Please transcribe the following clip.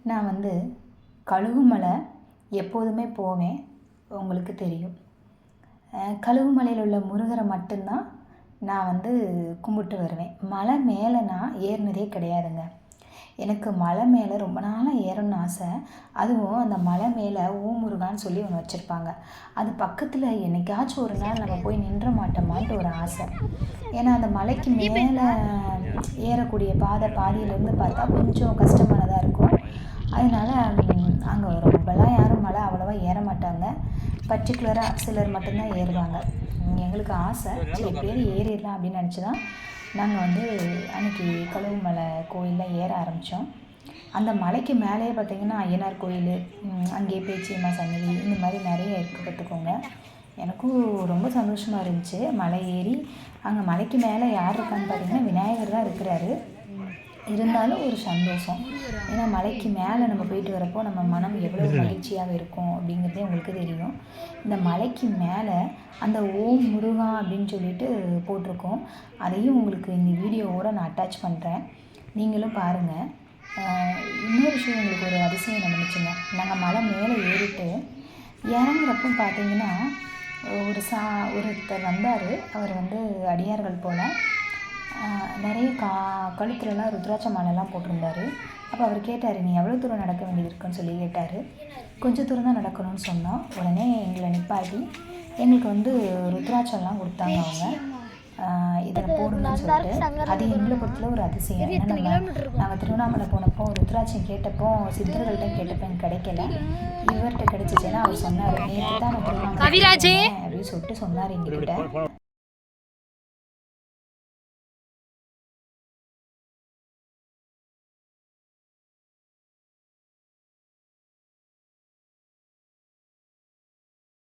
நான் வந்து கழுகுமலை எப்போதுமே போவேன். உங்களுக்கு தெரியும். கழுகுமலையில் உள்ள முருகரை மட்டும்தான் நான் வந்து கும்பிட்டு வருவேன். மலை மேலே நான் ஏறினதே கிடையாதுங்க. எனக்கு மலை மேலே ரொம்ப நாளாக ஏறணும்னு ஆசை. அதுவும் அந்த மலை மேலே ஓம் முருகான்னு சொல்லி ஒன்று வச்சுருப்பாங்க. அது பக்கத்தில் என்னைக்காச்சும் ஒரு நாள் நம்ம போய் நின்ற மாட்டோமான்ட்டு ஒரு ஆசை. ஏன்னா அந்த மலைக்கு மேலே ஏறக்கூடிய பாதியிலேருந்து பார்த்தா கொஞ்சம் கஷ்டமானதாக இருக்கும். அதனால் அங்கே ரொம்பலாம் யாரும் மலை அவ்வளோவா ஏற மாட்டாங்க. பர்டிகுலராக சிலர் மட்டும்தான் ஏறுவாங்க. எங்களுக்கு ஆசை, சரி பேர் ஏறிடலாம் அப்படின்னு நினச்சி தான் நாங்கள் வந்து அன்றைக்கி கழுகுமலை கோயிலில் ஏற ஆரம்பித்தோம். அந்த மலைக்கு மேலேயே பார்த்திங்கன்னா ஐயனார் கோயில், அங்கேயே பேச்சியம்மா சன்னதி, இந்த மாதிரி நிறைய இருக்குது பார்த்துக்கோங்க. எனக்கும் ரொம்ப சந்தோஷமாக இருந்துச்சு. மலை ஏறி அங்கே மலைக்கு மேலே யார் இருக்கான்னு பார்த்திங்கன்னா விநாயகர் தான் இருக்கிறாரு. இருந்தாலும் ஒரு சந்தோஷம். ஏன்னா மலைக்கு மேலே நம்ம போயிட்டு வரப்போ நம்ம மனம் எவ்வளோ மகிழ்ச்சியாக இருக்கும் அப்படிங்கிறதே உங்களுக்கு தெரியும். இந்த மலைக்கு மேலே அந்த ஓம் முருகா அப்படின்னு சொல்லிட்டு போட்டிருக்கோம். அதையும் உங்களுக்கு இந்த வீடியோவோடு நான் அட்டாச் பண்ணுறேன், நீங்களும் பாருங்கள். இன்னொரு விஷயம் உங்களுக்கு ஒரு அதிசயம் நடந்துச்சுங்க. நாங்கள் மலை மேலே ஏறிட்டு இறங்குறப்போ பார்த்தீங்கன்னா ஒருத்தர் வந்தார். அவர் வந்து அடியார்கள் போல் நிறைய கழுத்துலலாம் ருத்ராட்ச மாலைலாம் போட்டிருந்தார். அப்போ அவர் கேட்டார், நீ எவ்வளோ தூரம் நடக்க வேண்டியது இருக்குன்னு சொல்லி கேட்டார். கொஞ்சம் தூரம் தான் நடக்கணும்னு சொன்னோம். உடனே எங்களை நிப்பாட்டி எங்களுக்கு வந்து ருத்ராட்சம்லாம் கொடுத்தாங்க அவங்க. இதை போடணும்னு சொல்லிட்டு. அது எங்களை பொறுத்தல ஒரு அதிசயம். ஏன்னா நாங்கள் திருவண்ணாமலை போனப்போ ருத்ராட்சம் கேட்டப்போ சித்தர்கள்ட்ட கேட்டப்போ எனக்கு கிடைக்கல. இவர்கிட்ட கிடைச்சிச்சுன்னா அவர் சொன்னார், நேற்று தான் நான் திருவண்ணாமலை அப்படின்னு சொல்லிட்டு சொன்னார் எங்ககிட்ட.